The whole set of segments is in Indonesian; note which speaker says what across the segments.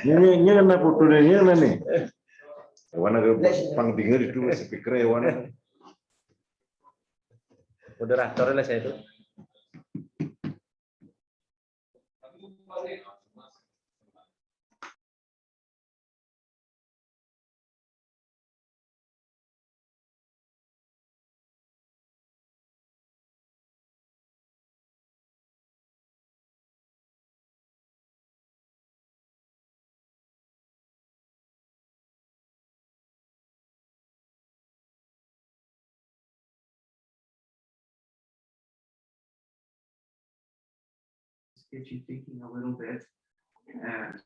Speaker 1: Ini kena foto ini nih. Warna pang denger itu speaker warna.
Speaker 2: Moderatornya lah saya itu.
Speaker 3: Sketchy thinking a little bit, and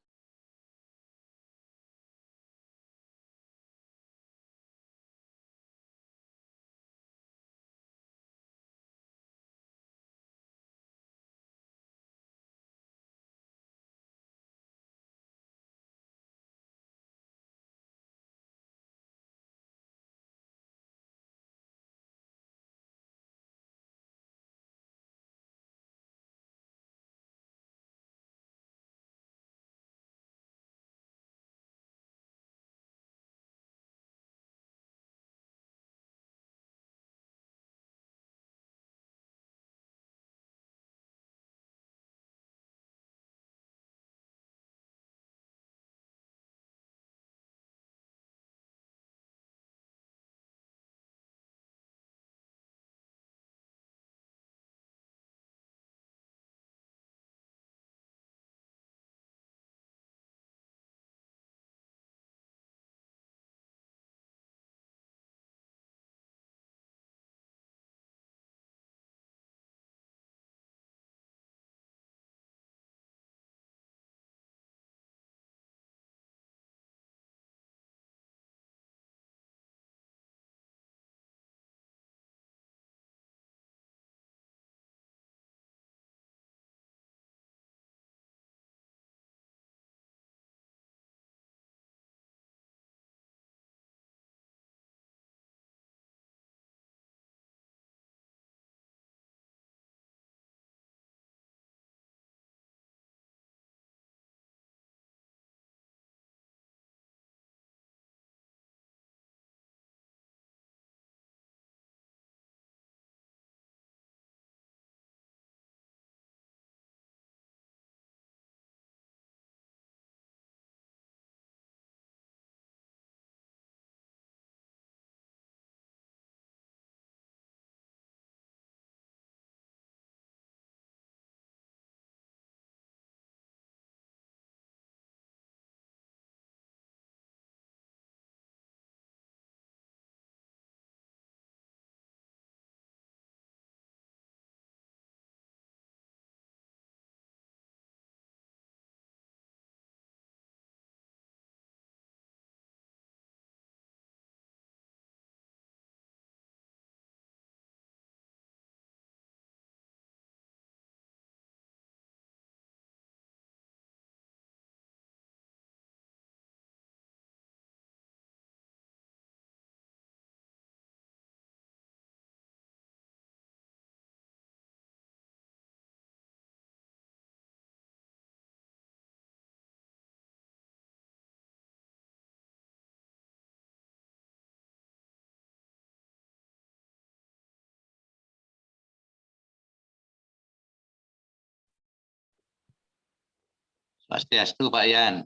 Speaker 4: Swastiastu Pak Yan.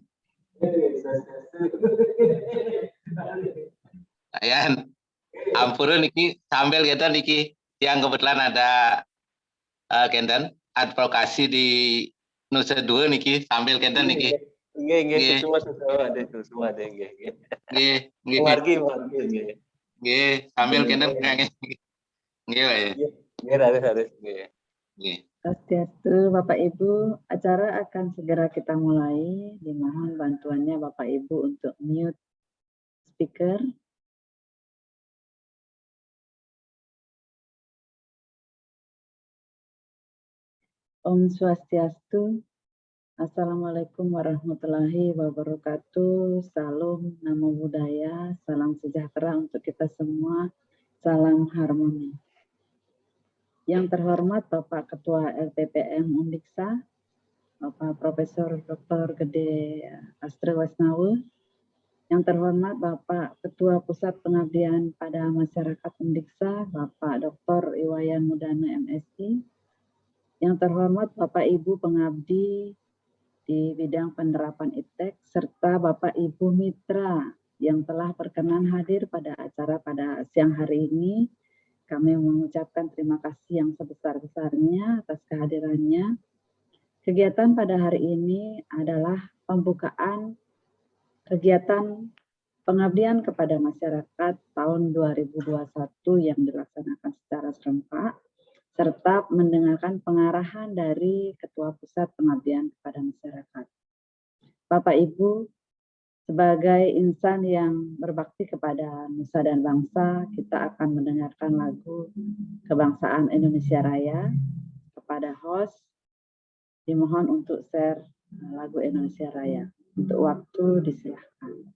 Speaker 4: Pak Yan, ampun niki sambil kita niki yang kebetulan ada kenten advokasi di Nusa Dua niki sambil kenten niki.
Speaker 2: Nggih, semua ada nggih.
Speaker 4: Nggih.
Speaker 2: Margi.
Speaker 4: Nggih, sambil kenten nggih. Nggih, Pak ya.
Speaker 2: Nggih, harus nggih.
Speaker 4: Nggih.
Speaker 5: Swastiastu Bapak Ibu, acara akan segera kita mulai. Dimohon bantuannya Bapak Ibu untuk mute speaker. Om Swastiastu. Assalamualaikum warahmatullahi wabarakatuh. Salam, namo buddhaya, salam sejahtera untuk kita semua. Salam harmoni. Yang terhormat Bapak Ketua LPPM Undiksa, Bapak Profesor Dr. Gede Astre Wasnawa, yang terhormat Bapak Ketua Pusat Pengabdian pada Masyarakat Undiksa, Bapak Dr. Iwayan Mudana MSI, yang terhormat Bapak Ibu pengabdi di bidang penerapan IPTEK, serta Bapak Ibu mitra yang telah berkenan hadir pada acara pada siang hari ini. Kami mengucapkan terima kasih yang sebesar-besarnya atas kehadirannya. Kegiatan pada hari ini adalah pembukaan kegiatan pengabdian kepada masyarakat tahun 2021 yang dilaksanakan secara serentak, serta mendengarkan pengarahan dari Ketua Pusat Pengabdian kepada Masyarakat. Bapak Ibu, sebagai insan yang berbakti kepada nusa dan bangsa, kita akan mendengarkan lagu Kebangsaan Indonesia Raya. Kepada host, dimohon untuk share lagu Indonesia Raya. Untuk waktu disilahkan.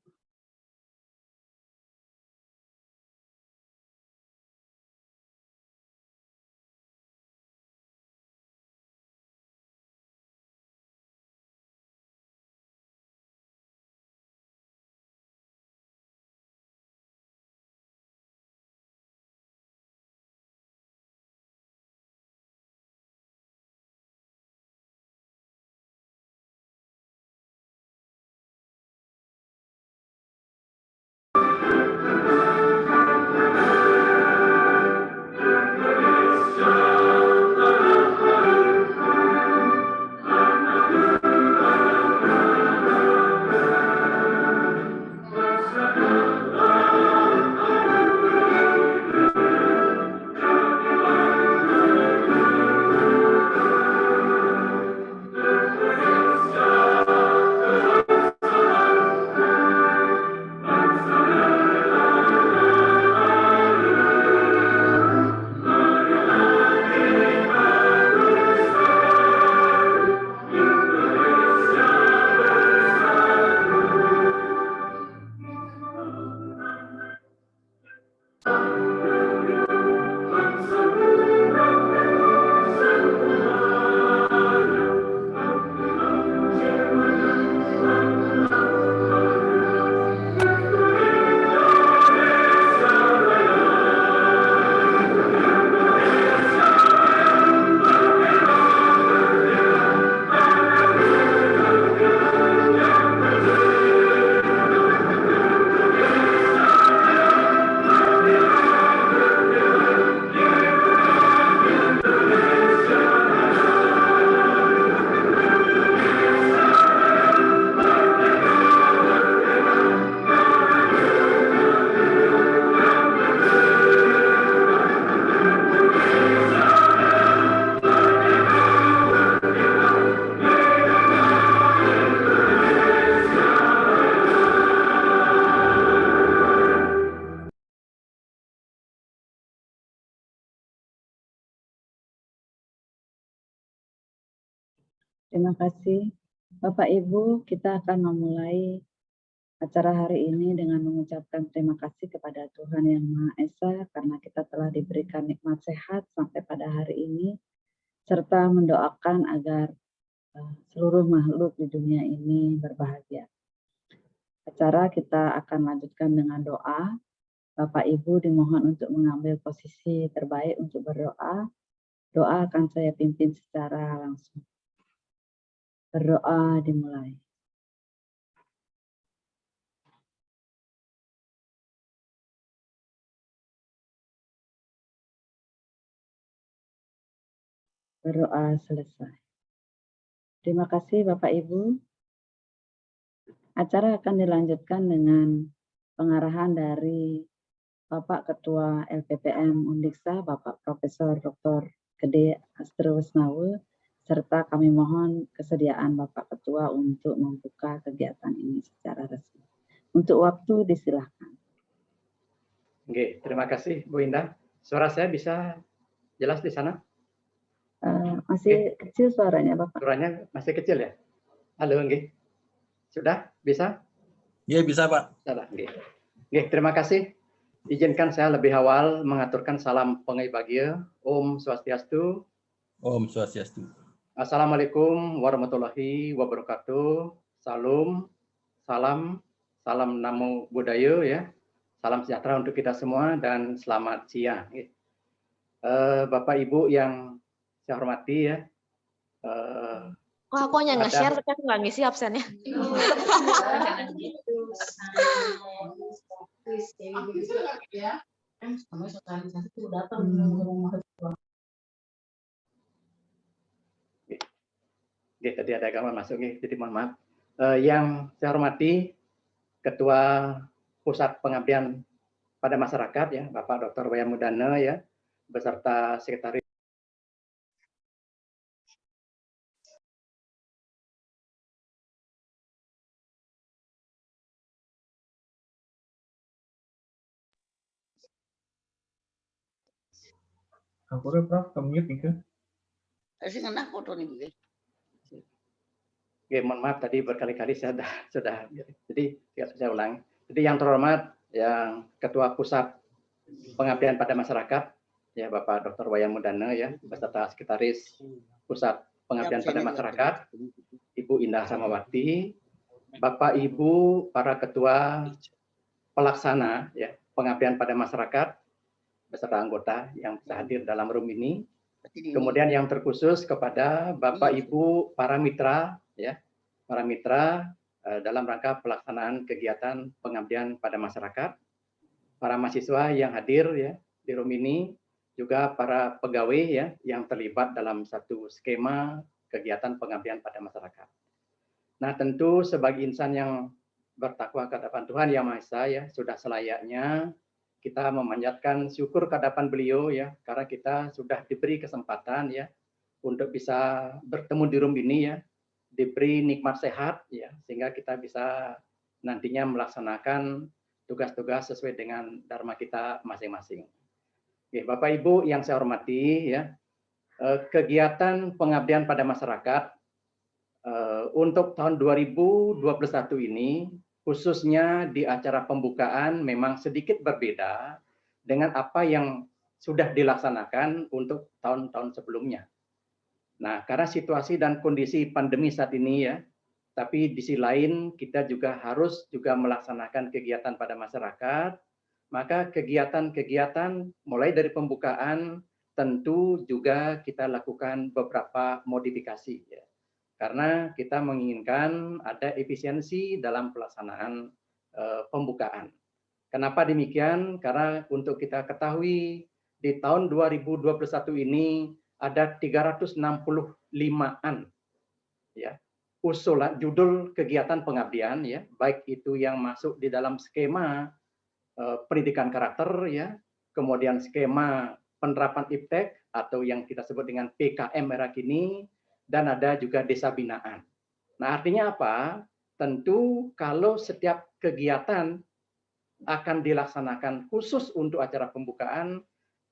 Speaker 5: Terima kasih. Bapak Ibu, kita akan memulai acara hari ini dengan mengucapkan terima kasih kepada Tuhan Yang Maha Esa karena kita telah diberikan nikmat sehat sampai pada hari ini, serta mendoakan agar seluruh makhluk di dunia ini berbahagia. Acara kita akan lanjutkan dengan doa. Bapak Ibu dimohon untuk mengambil posisi terbaik untuk berdoa. Doa akan saya pimpin secara langsung. Berdoa dimulai. Berdoa selesai. Terima kasih Bapak Ibu. Acara akan dilanjutkan dengan pengarahan dari Bapak Ketua LPPM Undiksa, Bapak Profesor Dr. Gede Astre Wasnawa, serta kami mohon kesediaan Bapak Ketua untuk membuka kegiatan ini secara resmi. Untuk waktu disilahkan.
Speaker 6: Oke, terima kasih Bu Indah. Suara saya bisa jelas di sana?
Speaker 5: Masih kecil suaranya Bapak.
Speaker 6: Suaranya masih kecil ya? Halo, nggih. Sudah? Bisa?
Speaker 7: Iya, bisa Pak.
Speaker 6: Salah, nggih. Nggih, terima kasih. Izinkan saya lebih awal mengaturkan salam pengai bahagia. Om Swastiastu.
Speaker 7: Om Swastiastu.
Speaker 6: Assalamualaikum warahmatullahi wabarakatuh. Salam, salam namo buddhaya ya. Salam sejahtera untuk kita semua dan selamat siang. Bapak Ibu yang saya hormati ya.
Speaker 7: Kok aku hanya
Speaker 6: Ada-
Speaker 7: nge-share tapi aku nggak ngisi absennya.
Speaker 6: Oke, tadi ada kawan masuk nih, jadi mohon maaf. Yang saya hormati Ketua Pusat Pengabdian pada Masyarakat ya, Bapak Dr. Wayan Mudana ya, beserta Sekretaris.
Speaker 3: Ampura Prof, ke-mute nih ke?
Speaker 6: Oke, mohon maaf tadi berkali-kali saya sudah jadi saya ulang. Jadi yang terhormat yang Ketua Pusat Pengabdian pada Masyarakat ya Bapak Dr. Wayan Mudana ya, beserta Sekretaris Pusat Pengabdian pada Masyarakat, Ibu Indah Samawati, Bapak Ibu para ketua pelaksana ya pengabdian pada masyarakat beserta anggota yang bisa hadir dalam room ini. Kemudian yang terkhusus kepada Bapak Ibu para mitra ya, para mitra dalam rangka pelaksanaan kegiatan pengabdian pada masyarakat, para mahasiswa yang hadir ya di room ini, juga para pegawai ya yang terlibat dalam satu skema kegiatan pengabdian pada masyarakat. Nah, tentu sebagai insan yang bertakwa ke hadapan Tuhan Yang Maha Esa ya, sudah selayaknya kita memanjatkan syukur ke hadapan beliau ya, karena kita sudah diberi kesempatan ya untuk bisa bertemu di room ini ya, diberi nikmat sehat ya, sehingga kita bisa nantinya melaksanakan tugas-tugas sesuai dengan dharma kita masing-masing. Oke, Bapak Ibu yang saya hormati ya, kegiatan pengabdian pada masyarakat untuk tahun 2021 ini khususnya di acara pembukaan memang sedikit berbeda dengan apa yang sudah dilaksanakan untuk tahun-tahun sebelumnya. Nah, karena situasi dan kondisi pandemi saat ini ya, tapi di sisi lain kita juga harus melaksanakan kegiatan pada masyarakat, maka kegiatan-kegiatan mulai dari pembukaan tentu juga kita lakukan beberapa modifikasi ya. Karena kita menginginkan ada efisiensi dalam pelaksanaan pembukaan. Kenapa demikian? Karena untuk kita ketahui di tahun 2021 ini ada 365-an ya usulan judul kegiatan pengabdian ya, baik itu yang masuk di dalam skema pendidikan karakter ya, kemudian skema penerapan iptek atau yang kita sebut dengan PKM era kini, dan ada juga desa binaan. Nah, artinya apa? Tentu kalau setiap kegiatan akan dilaksanakan khusus untuk acara pembukaan,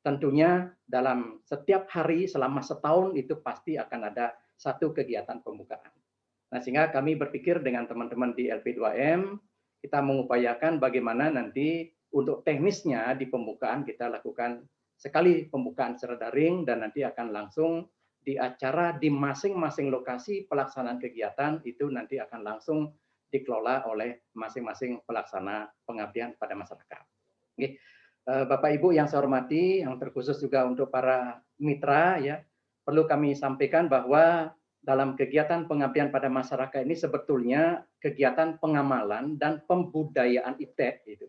Speaker 6: tentunya dalam setiap hari selama setahun itu pasti akan ada satu kegiatan pembukaan. Nah, sehingga kami berpikir dengan teman-teman di LP2M, kita mengupayakan bagaimana nanti untuk teknisnya di pembukaan kita lakukan sekali pembukaan secara daring dan nanti akan langsung di acara di masing-masing lokasi pelaksanaan kegiatan itu nanti akan langsung dikelola oleh masing-masing pelaksana pengabdian pada masyarakat. Oke. Bapak Ibu yang saya hormati, yang terkhusus juga untuk para mitra ya, perlu kami sampaikan bahwa dalam kegiatan pengabdian pada masyarakat ini sebetulnya kegiatan pengamalan dan pembudayaan iptek itu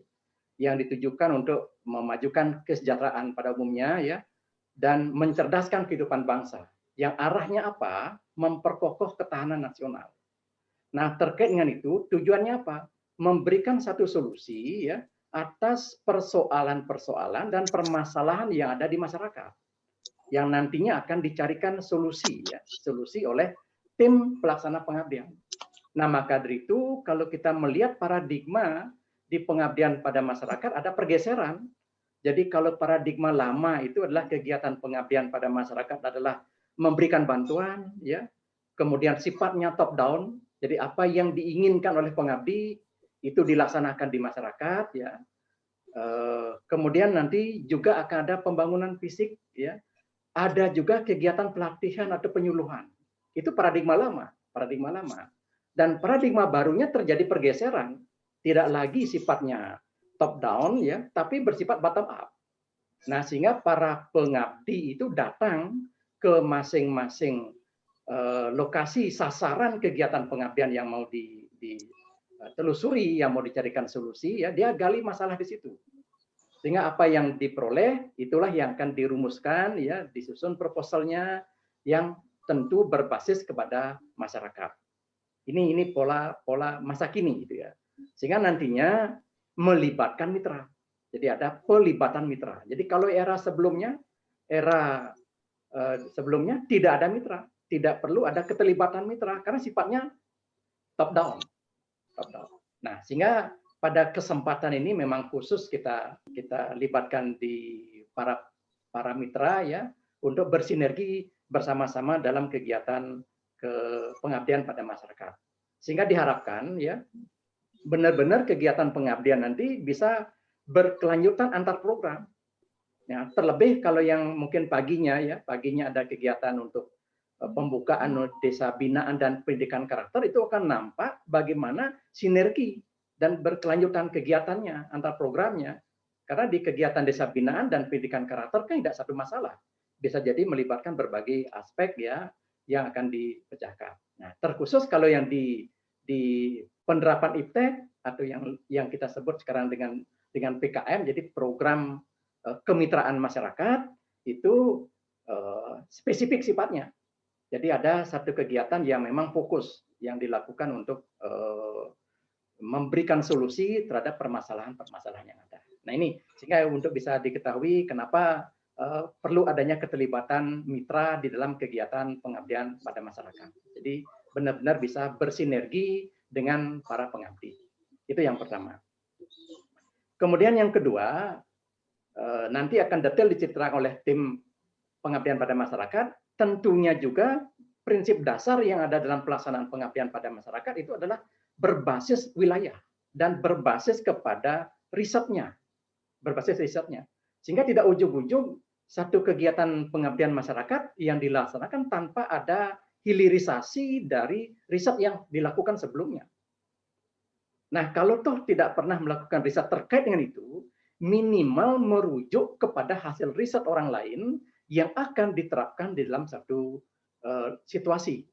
Speaker 6: yang ditujukan untuk memajukan kesejahteraan pada umumnya ya dan mencerdaskan kehidupan bangsa. Yang arahnya apa? Memperkokoh ketahanan nasional. Nah, terkait dengan itu, tujuannya apa? Memberikan satu solusi ya atas persoalan-persoalan dan permasalahan yang ada di masyarakat. Yang nantinya akan dicarikan solusi ya, solusi oleh tim pelaksana pengabdian. Nah, maka dari itu kalau kita melihat paradigma di pengabdian pada masyarakat ada pergeseran. Jadi kalau paradigma lama itu adalah kegiatan pengabdian pada masyarakat adalah memberikan bantuan ya, kemudian sifatnya top down, jadi apa yang diinginkan oleh pengabdi itu dilaksanakan di masyarakat ya, kemudian nanti juga akan ada pembangunan fisik ya, ada juga kegiatan pelatihan atau penyuluhan. Itu paradigma lama, paradigma lama. Dan paradigma barunya terjadi pergeseran, tidak lagi sifatnya top down ya, tapi bersifat bottom up. Nah, sehingga para pengabdi itu datang ke masing-masing lokasi sasaran kegiatan pengabdian yang mau ditelusuri, yang mau dicarikan solusi, ya dia gali masalah di situ. Sehingga apa yang diperoleh itulah yang akan dirumuskan, ya disusun proposalnya yang tentu berbasis kepada masyarakat. Ini pola masa kini gitu ya. Sehingga nantinya melibatkan mitra. Jadi ada pelibatan mitra. Jadi kalau era sebelumnya tidak ada mitra, tidak perlu ada keterlibatan mitra karena sifatnya top down. Nah, sehingga pada kesempatan ini memang khusus kita libatkan di para mitra ya untuk bersinergi bersama-sama dalam kegiatan pengabdian pada masyarakat. Sehingga diharapkan ya benar-benar kegiatan pengabdian nanti bisa berkelanjutan antar program. Ya, terlebih kalau yang mungkin paginya ada kegiatan untuk pembukaan desa binaan dan pendidikan karakter, itu akan nampak bagaimana sinergi dan berkelanjutan kegiatannya antar programnya. Karena di kegiatan desa binaan dan pendidikan karakter kan tidak satu masalah. Bisa jadi melibatkan berbagai aspek ya yang akan dipecahkan. Nah, terkhusus kalau yang di penerapan IPTEK atau yang kita sebut sekarang dengan PKM, jadi program kemitraan masyarakat itu spesifik sifatnya. Jadi ada satu kegiatan yang memang fokus yang dilakukan untuk memberikan solusi terhadap permasalahan-permasalahan yang ada. Nah ini sehingga untuk bisa diketahui kenapa perlu adanya keterlibatan mitra di dalam kegiatan pengabdian pada masyarakat. Jadi benar-benar bisa bersinergi dengan para pengabdi. Itu yang pertama. Kemudian yang kedua, nanti akan detail diceritakan oleh tim pengabdian pada masyarakat. Tentunya juga prinsip dasar yang ada dalam pelaksanaan pengabdian pada masyarakat itu adalah berbasis wilayah dan berbasis kepada risetnya. Sehingga tidak ujug-ujug satu kegiatan pengabdian masyarakat yang dilaksanakan tanpa ada hilirisasi dari riset yang dilakukan sebelumnya. Nah, kalau toh tidak pernah melakukan riset terkait dengan itu, minimal merujuk kepada hasil riset orang lain yang akan diterapkan di dalam satu situasi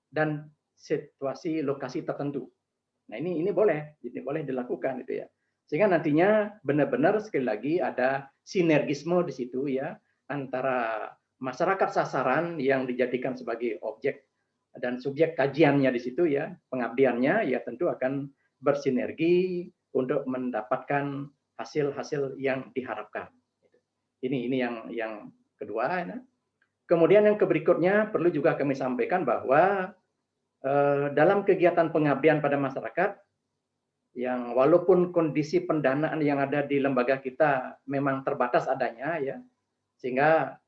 Speaker 6: dan situasi lokasi tertentu. Nah, ini boleh dilakukan itu ya. Sehingga nantinya benar-benar sekali lagi ada sinergisme di situ ya antara masyarakat sasaran yang dijadikan sebagai objek dan subjek kajiannya di situ ya, pengabdiannya ya tentu akan bersinergi untuk mendapatkan hasil-hasil yang diharapkan. Ini yang kedua. Ya. Kemudian yang berikutnya perlu juga kami sampaikan bahwa dalam kegiatan pengabdian pada masyarakat yang walaupun kondisi pendanaan yang ada di lembaga kita memang terbatas adanya ya, sehingga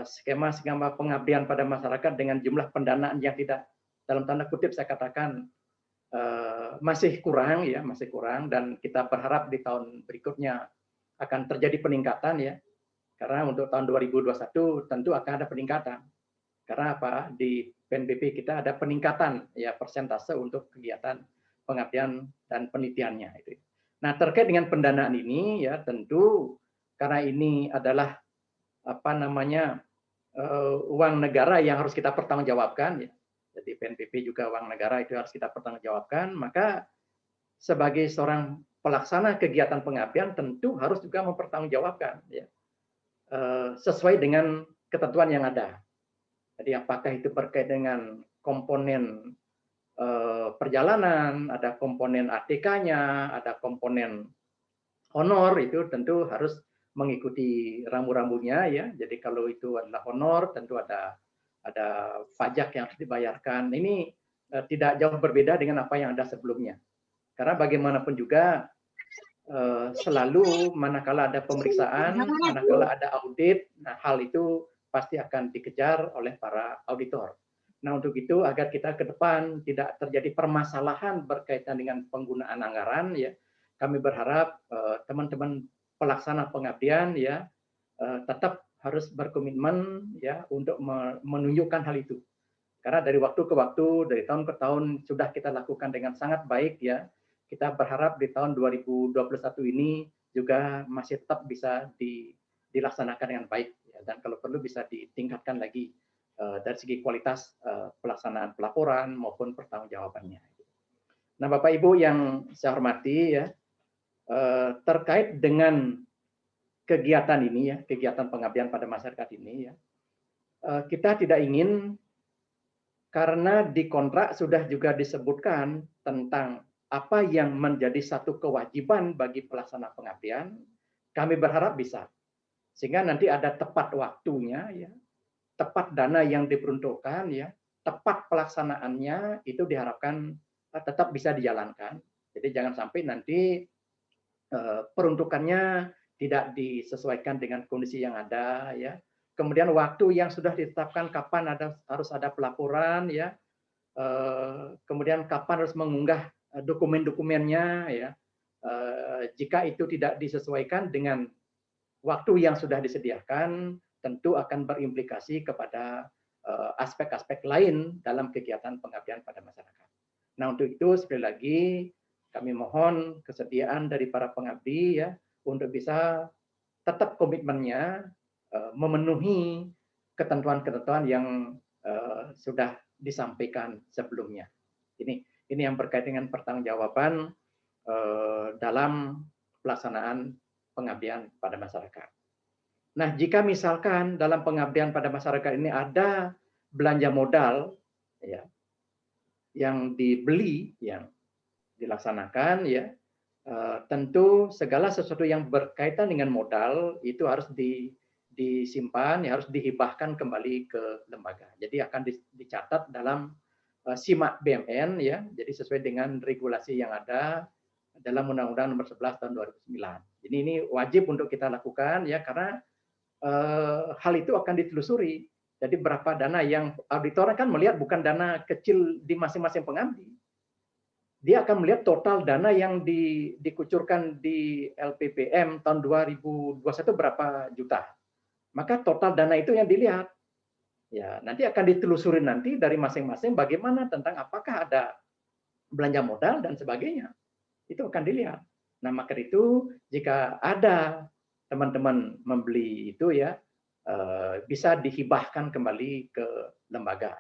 Speaker 6: skema pengabdian pada masyarakat dengan jumlah pendanaan yang tidak dalam tanda kutip saya katakan masih kurang dan kita berharap di tahun berikutnya akan terjadi peningkatan ya. Karena untuk tahun 2021 tentu akan ada peningkatan. Karena apa? Di PNBP kita ada peningkatan ya persentase untuk kegiatan pengabdian dan penelitiannya itu. Nah, terkait dengan pendanaan ini ya tentu karena ini adalah uang negara yang harus kita pertanggungjawabkan ya. Jadi PNBP juga uang negara itu harus kita pertanggungjawabkan, maka sebagai seorang pelaksana kegiatan pengabdian tentu harus juga mempertanggungjawabkan ya. Sesuai dengan ketentuan yang ada. Jadi apakah itu terkait dengan komponen perjalanan, ada komponen ATK-nya, ada komponen honor, itu tentu harus mengikuti rambu-rambunya ya. Jadi kalau itu adalah honor, tentu ada pajak yang harus dibayarkan. Ini tidak jauh berbeda dengan apa yang ada sebelumnya. Karena bagaimanapun juga selalu manakala ada pemeriksaan, manakala ada audit, nah hal itu pasti akan dikejar oleh para auditor. Nah, untuk itu agar kita ke depan tidak terjadi permasalahan berkaitan dengan penggunaan anggaran ya, kami berharap teman-teman pelaksana pengabdian ya tetap harus berkomitmen ya untuk menunjukkan hal itu. Karena dari waktu ke waktu, dari tahun ke tahun sudah kita lakukan dengan sangat baik ya. Kita berharap di tahun 2021 ini juga masih tetap bisa dilaksanakan dengan baik ya. Dan kalau perlu bisa ditingkatkan lagi dari segi kualitas pelaksanaan pelaporan maupun pertanggungjawabannya. Nah, Bapak Ibu yang saya hormati ya, terkait dengan kegiatan ini ya, kegiatan pengabdian pada masyarakat ini ya, kita tidak ingin, karena di kontrak sudah juga disebutkan tentang apa yang menjadi satu kewajiban bagi pelaksana pengabdian, kami berharap bisa. Sehingga nanti ada tepat waktunya, ya, tepat dana yang diperuntukkan, ya, tepat pelaksanaannya, itu diharapkan tetap bisa dijalankan. Jadi jangan sampai nanti peruntukannya tidak disesuaikan dengan kondisi yang ada, ya. Kemudian waktu yang sudah ditetapkan kapan harus ada pelaporan, ya. Kemudian kapan harus mengunggah dokumen-dokumennya, ya. Jika itu tidak disesuaikan dengan waktu yang sudah disediakan, tentu akan berimplikasi kepada aspek-aspek lain dalam kegiatan pengabdian pada masyarakat. Nah, untuk itu sekali lagi kami mohon kesediaan dari para pengabdi ya untuk bisa tetap komitmennya memenuhi ketentuan-ketentuan yang sudah disampaikan sebelumnya. Ini yang berkaitan dengan pertanggungjawaban dalam pelaksanaan pengabdian pada masyarakat. Nah, jika misalkan dalam pengabdian pada masyarakat ini ada belanja modal ya yang dibeli, yang dilaksanakan ya, tentu segala sesuatu yang berkaitan dengan modal itu harus disimpan, ya, harus dihibahkan kembali ke lembaga. Jadi akan dicatat dalam SIMAK BMN ya. Jadi sesuai dengan regulasi yang ada dalam Undang-Undang Nomor 11 Tahun 2009. Jadi ini wajib untuk kita lakukan ya, karena hal itu akan ditelusuri. Jadi berapa dana yang auditor kan melihat bukan dana kecil di masing-masing pengabdi. Dia akan melihat total dana yang dikucurkan di LPPM tahun 2021 berapa juta. Maka total dana itu yang dilihat. Ya, nanti akan ditelusuri nanti dari masing-masing bagaimana tentang apakah ada belanja modal dan sebagainya. Itu akan dilihat. Nah, maka itu jika ada teman-teman membeli itu ya bisa dihibahkan kembali ke lembaga.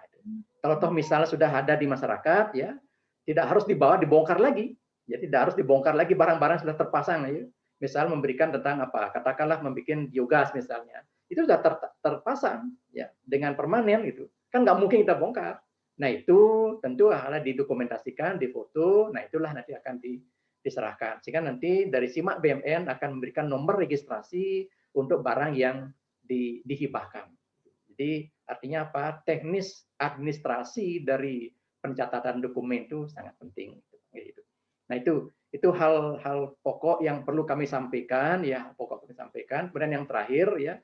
Speaker 6: Kalau toh misalnya sudah ada di masyarakat ya, tidak harus dibongkar lagi. Ya, tidak harus dibongkar lagi barang-barang sudah terpasang ya. Misal memberikan tentang apa? Katakanlah membuat biogas misalnya. Itu sudah terpasang ya dengan permanen itu. Kan nggak mungkin kita bongkar. Nah, itu tentu harus didokumentasikan, difoto. Nah, itulah nanti akan diserahkan. Sehingga nanti dari SIMAK BMN akan memberikan nomor registrasi untuk barang yang dihibahkan. Jadi artinya apa? Teknis administrasi dari pencatatan dokumen itu sangat penting. Nah, itu hal-hal pokok yang perlu kami sampaikan ya, pokok kami sampaikan. Kemudian yang terakhir ya,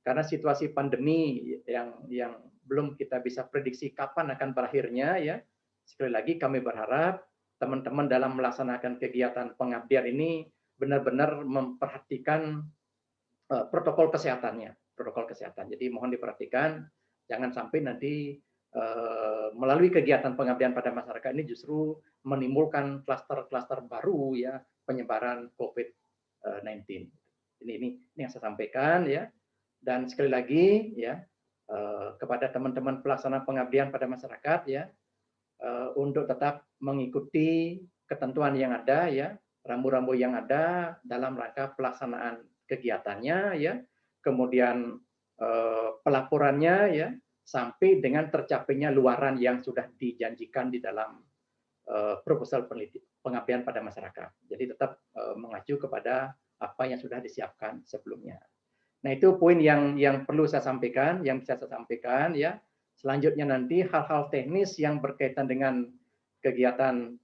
Speaker 6: karena situasi pandemi yang belum kita bisa prediksi kapan akan berakhirnya ya. Sekali lagi kami berharap teman-teman dalam melaksanakan kegiatan pengabdian ini benar-benar memperhatikan protokol kesehatannya, protokol kesehatan. Jadi mohon diperhatikan, jangan sampai nanti melalui kegiatan pengabdian pada masyarakat ini justru menimbulkan klaster-klaster baru ya penyebaran COVID-19. Ini yang saya sampaikan ya. Dan sekali lagi ya kepada teman-teman pelaksana pengabdian pada masyarakat ya untuk tetap mengikuti ketentuan yang ada ya, rambu-rambu yang ada dalam rangka pelaksanaan kegiatannya ya, kemudian pelaporannya ya, sampai dengan tercapainya luaran yang sudah dijanjikan di dalam proposal pengabdian pada masyarakat. Jadi tetap mengacu kepada apa yang sudah disiapkan sebelumnya. Nah, itu poin yang perlu saya sampaikan, yang bisa saya sampaikan ya. Selanjutnya nanti hal-hal teknis yang berkaitan dengan kegiatan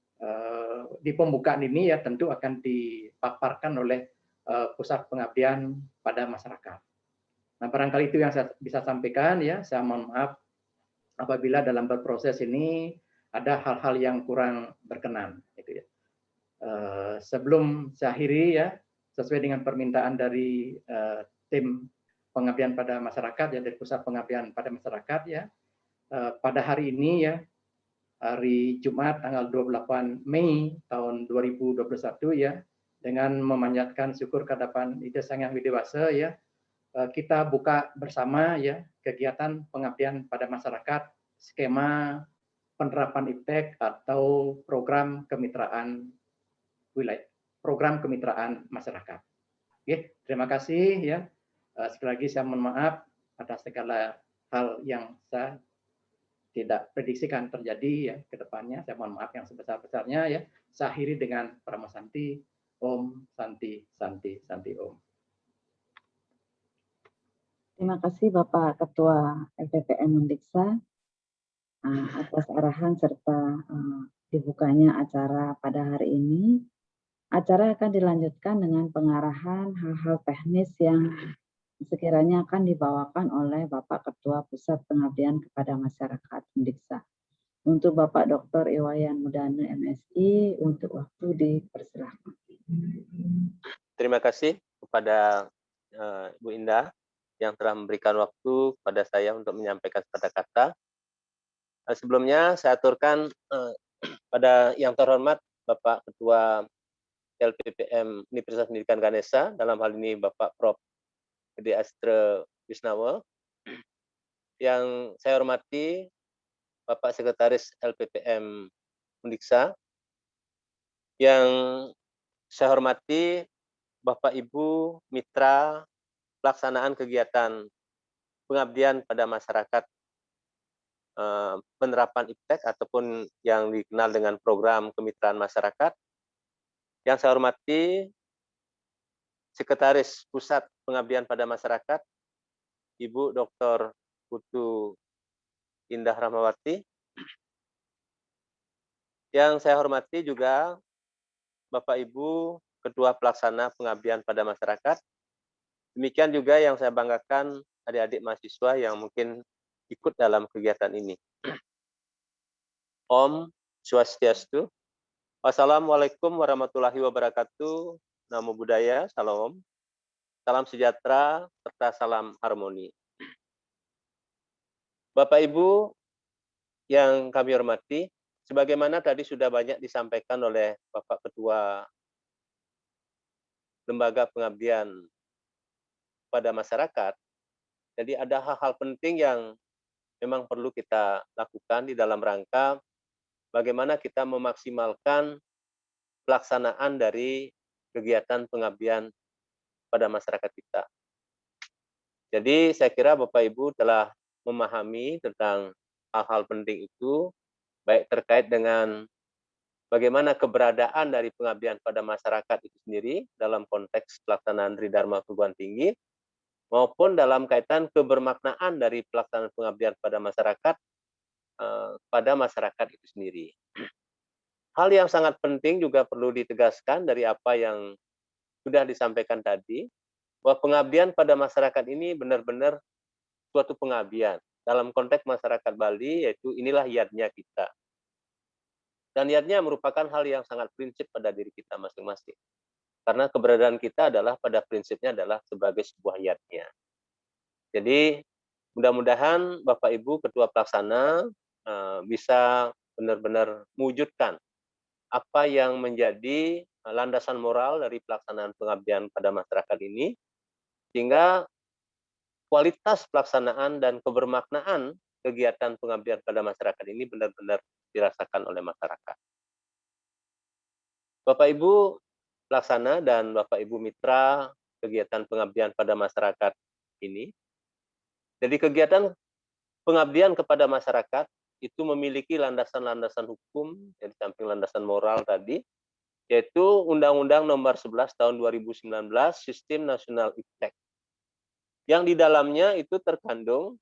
Speaker 6: di pembukaan ini ya tentu akan dipaparkan oleh pusat pengabdian pada masyarakat. Nah, barangkali itu yang saya bisa sampaikan ya. Saya mohon maaf apabila dalam berproses ini ada hal-hal yang kurang berkenan. Gitu ya. Sebelum saya akhiri ya, sesuai dengan permintaan dari tim pengabdian pada masyarakat ya, dari pusat pengabdian pada masyarakat ya, pada hari ini ya, hari Jumat tanggal 28 Mei tahun 2021 ya, dengan memanjatkan syukur kehadapan Ida Sang Yang Widewasa ya, kita buka bersama ya kegiatan pengabdian pada masyarakat, skema penerapan IPTEK atau program kemitraan wilayah, program kemitraan masyarakat. Oke, terima kasih ya. Sekali lagi saya mohon maaf atas segala hal yang saya tidak prediksikan terjadi ya ke depannya. Saya mohon maaf yang sebesar-besarnya ya. Saya akhiri dengan Parama Santi. Om Santi Santi Santi Om.
Speaker 5: Terima kasih Bapak Ketua LPPM Undiksa atas arahan serta dibukanya acara pada hari ini. Acara akan dilanjutkan dengan pengarahan hal-hal teknis yang sekiranya akan dibawakan oleh Bapak Ketua Pusat Pengabdian kepada Masyarakat Undiksa. Untuk Bapak Dr. Iwayan Mudana MSI, untuk waktu dipersilahkan.
Speaker 2: Terima kasih kepada Bu Indah yang telah memberikan waktu kepada saya untuk menyampaikan kata-kata. Sebelumnya saya aturkan pada yang terhormat Bapak Ketua LPPM Universitas Pendidikan Ganesha, dalam hal ini Bapak Prof. Gede Astre Wisnawa, yang saya hormati Bapak Sekretaris LPPM Undiksa, yang saya hormati Bapak Ibu Mitra pelaksanaan kegiatan pengabdian pada masyarakat penerapan IPTEK ataupun yang dikenal dengan program kemitraan masyarakat. Yang saya hormati Sekretaris Pusat Pengabdian pada Masyarakat, Ibu Dr. Putu Indah Rahmawati. Yang saya hormati juga Bapak Ibu Ketua Pelaksana Pengabdian pada Masyarakat. Demikian juga yang saya banggakan adik-adik mahasiswa yang mungkin ikut dalam kegiatan ini. Om Swastiastu. Wassalamualaikum warahmatullahi wabarakatuh. Namo Buddhaya, Salam. Salam sejahtera serta salam harmoni. Bapak Ibu yang kami hormati, sebagaimana tadi sudah banyak disampaikan oleh Bapak Ketua Lembaga Pengabdian pada Masyarakat, jadi ada hal-hal penting yang memang perlu kita lakukan di dalam rangka bagaimana kita memaksimalkan pelaksanaan dari kegiatan pengabdian pada masyarakat kita. Jadi saya kira Bapak Ibu telah memahami tentang hal-hal penting itu, baik terkait dengan bagaimana keberadaan dari pengabdian pada masyarakat itu sendiri dalam konteks pelaksanaan Tridharma Perguruan Tinggi, maupun dalam kaitan kebermaknaan dari pelaksanaan pengabdian pada masyarakat itu sendiri. Hal yang sangat penting juga perlu ditegaskan dari apa yang sudah disampaikan tadi, bahwa pengabdian pada masyarakat ini benar-benar suatu pengabdian. Dalam konteks masyarakat Bali, yaitu inilah yadnya kita. Dan yadnya merupakan hal yang sangat prinsip pada diri kita masing-masing. Karena keberadaan kita adalah pada prinsipnya adalah sebagai sebuah yadnya. Jadi mudah-mudahan Bapak Ibu Ketua Pelaksana bisa benar-benar mewujudkan apa yang menjadi landasan moral dari pelaksanaan pengabdian pada masyarakat ini, sehingga kualitas pelaksanaan dan kebermaknaan kegiatan pengabdian pada masyarakat ini benar-benar dirasakan oleh masyarakat. Bapak Ibu Pelaksana dan Bapak Ibu Mitra kegiatan pengabdian pada masyarakat ini, jadi kegiatan pengabdian kepada masyarakat itu memiliki landasan-landasan hukum, jadi samping landasan moral tadi, yaitu Undang-Undang Nomor 11 Tahun 2019 Sistem Nasional IPTEK. Yang di dalamnya itu terkandung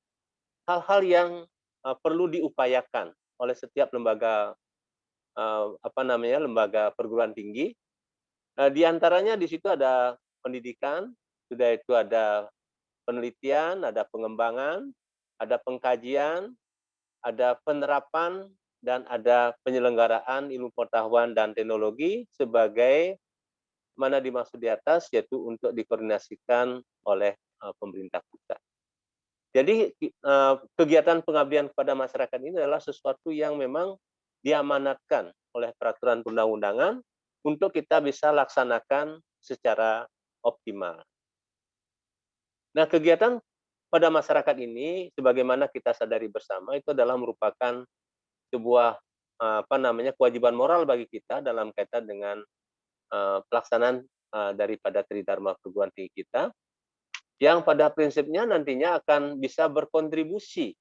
Speaker 2: hal-hal yang perlu diupayakan oleh setiap lembaga lembaga perguruan tinggi. Di antaranya di situ ada pendidikan, sudah itu ada penelitian, ada pengembangan, ada pengkajian, ada penerapan, dan ada penyelenggaraan ilmu pengetahuan dan teknologi sebagai mana dimaksud di atas, yaitu untuk dikoordinasikan oleh pemerintah pusat. Jadi kegiatan pengabdian kepada masyarakat ini adalah sesuatu yang memang diamanatkan oleh peraturan perundang-undangan untuk kita bisa laksanakan secara optimal. Nah, kegiatan pada masyarakat ini, sebagaimana kita sadari bersama, itu adalah merupakan sebuah kewajiban moral bagi kita dalam kaitan dengan pelaksanaan daripada Tridharma perguruan tinggi kita, yang pada prinsipnya nantinya akan bisa berkontribusi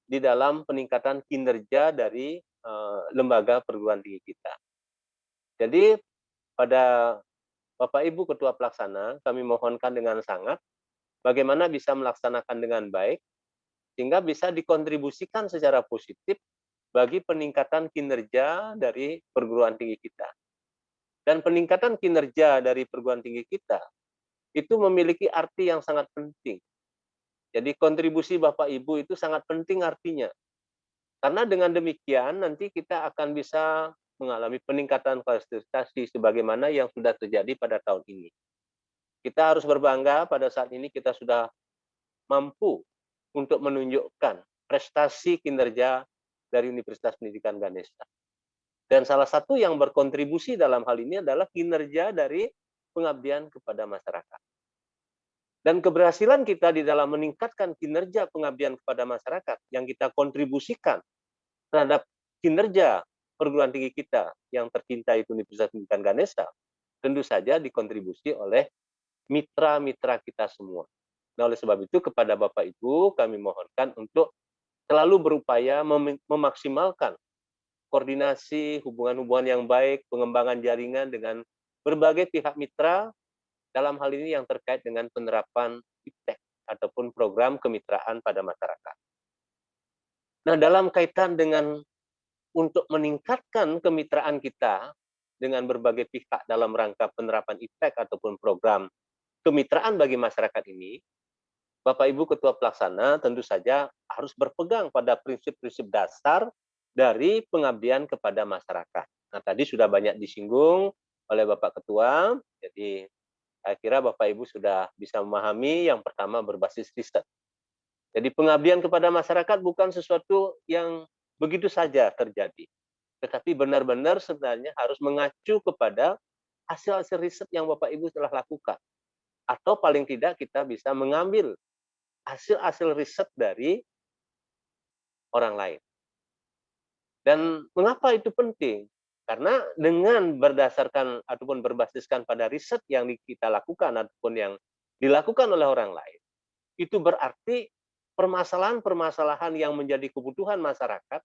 Speaker 2: di dalam peningkatan kinerja dari lembaga perguruan tinggi kita. Jadi pada Bapak Ibu Ketua Pelaksana, kami mohonkan dengan sangat bagaimana bisa melaksanakan dengan baik sehingga bisa dikontribusikan secara positif bagi peningkatan kinerja dari perguruan tinggi kita. Dan peningkatan kinerja dari perguruan tinggi kita itu memiliki arti yang sangat penting. Jadi kontribusi Bapak Ibu itu sangat penting artinya. Karena dengan demikian nanti kita akan bisa mengalami peningkatan kualifikasi sebagaimana yang sudah terjadi pada tahun ini. Kita harus berbangga pada saat ini kita sudah mampu untuk menunjukkan prestasi kinerja dari Universitas Pendidikan Ganesha. Dan salah satu yang berkontribusi dalam hal ini adalah kinerja dari pengabdian kepada masyarakat. Dan keberhasilan kita di dalam meningkatkan kinerja pengabdian kepada masyarakat yang kita kontribusikan terhadap kinerja perguruan tinggi kita yang tercinta itu Universitas Pendidikan Ganesha, tentu saja dikontribusi oleh mitra-mitra kita semua. Nah, oleh sebab itu kepada Bapak Ibu kami mohonkan untuk selalu berupaya memaksimalkan koordinasi, hubungan-hubungan yang baik, pengembangan jaringan dengan berbagai pihak mitra dalam hal ini yang terkait dengan penerapan IPTEK ataupun program kemitraan pada masyarakat. Nah, dalam kaitan dengan untuk meningkatkan kemitraan kita dengan berbagai pihak dalam rangka penerapan IPTEK ataupun program kemitraan bagi masyarakat ini, Bapak Ibu Ketua Pelaksana tentu saja harus berpegang pada prinsip-prinsip dasar dari pengabdian kepada masyarakat. Nah, tadi sudah banyak disinggung oleh Bapak Ketua, jadi saya kira Bapak Ibu sudah bisa memahami yang pertama berbasis riset. Jadi pengabdian kepada masyarakat bukan sesuatu yang begitu saja terjadi, tetapi benar-benar sebenarnya harus mengacu kepada hasil-hasil riset yang Bapak Ibu telah lakukan. Atau paling tidak kita bisa mengambil hasil-hasil riset dari orang lain. Dan mengapa itu penting? Karena dengan berdasarkan ataupun berbasiskan pada riset yang kita lakukan ataupun yang dilakukan oleh orang lain, itu berarti permasalahan-permasalahan yang menjadi kebutuhan masyarakat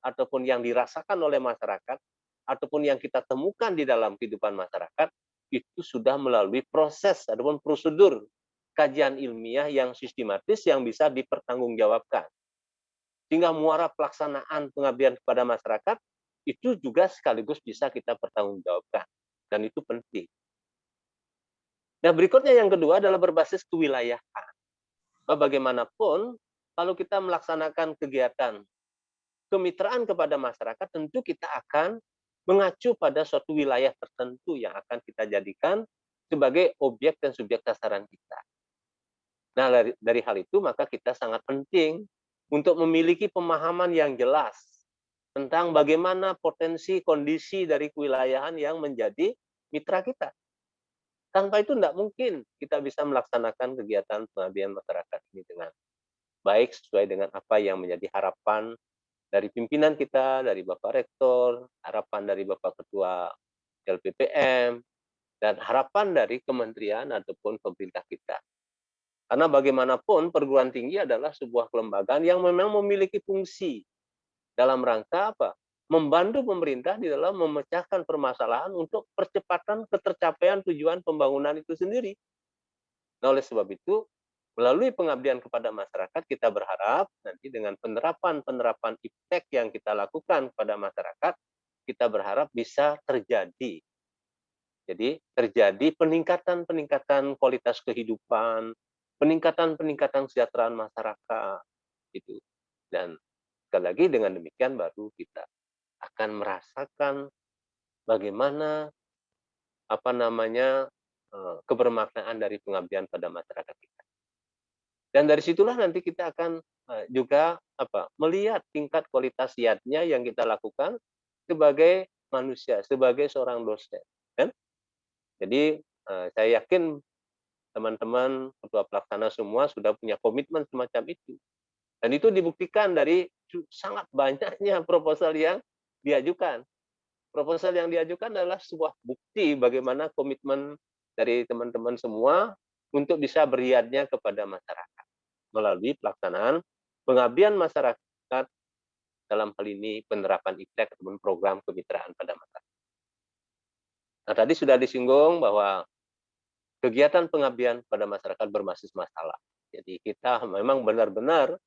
Speaker 2: ataupun yang dirasakan oleh masyarakat ataupun yang kita temukan di dalam kehidupan masyarakat itu sudah melalui proses ataupun prosedur kajian ilmiah yang sistematis yang bisa dipertanggungjawabkan. Sehingga muara pelaksanaan pengabdian kepada masyarakat itu juga sekaligus bisa kita pertanggungjawabkan. Dan itu penting. Nah, berikutnya yang kedua adalah berbasis kewilayahan. Bagaimanapun, kalau kita melaksanakan kegiatan kemitraan kepada masyarakat, tentu kita akan mengacu pada suatu wilayah tertentu yang akan kita jadikan sebagai objek dan subjek sasaran kita. Nah, dari hal itu, maka kita sangat penting untuk memiliki pemahaman yang jelas tentang bagaimana potensi kondisi dari kewilayahan yang menjadi mitra kita. Tanpa itu tidak mungkin kita bisa melaksanakan kegiatan pengabdian masyarakat ini dengan baik sesuai dengan apa yang menjadi harapan dari pimpinan kita, dari Bapak Rektor, harapan dari Bapak Ketua LPPM, dan harapan dari kementerian ataupun pemerintah kita. Karena bagaimanapun perguruan tinggi adalah sebuah kelembagaan yang memang memiliki fungsi dalam rangka apa? Membantu pemerintah di dalam memecahkan permasalahan untuk percepatan ketercapaian tujuan pembangunan itu sendiri. Nah, oleh sebab itu, melalui pengabdian kepada masyarakat, kita berharap nanti dengan penerapan IPTEK yang kita lakukan kepada masyarakat, kita berharap bisa terjadi. Jadi terjadi peningkatan kualitas kehidupan, peningkatan kesejahteraan masyarakat, itu. Dan sekali lagi dengan demikian baru kita akan merasakan bagaimana kebermaknaan dari pengabdian pada masyarakat kita. Dan dari situlah nanti kita akan juga melihat tingkat kualitas yatnya yang kita lakukan sebagai manusia, sebagai seorang dosen, kan? Jadi saya yakin teman-teman ketua pelaksana semua sudah punya komitmen semacam itu. Dan itu dibuktikan dari sangat banyaknya proposal yang diajukan. Proposal yang diajukan adalah sebuah bukti bagaimana komitmen dari teman-teman semua untuk bisa beriadnya kepada masyarakat melalui pelaksanaan pengabdian masyarakat dalam hal ini penerapan IPTEK ataupun program kemitraan pada masyarakat. Nah, tadi sudah disinggung bahwa kegiatan pengabdian pada masyarakat berbasis masalah. Jadi kita memang benar-benar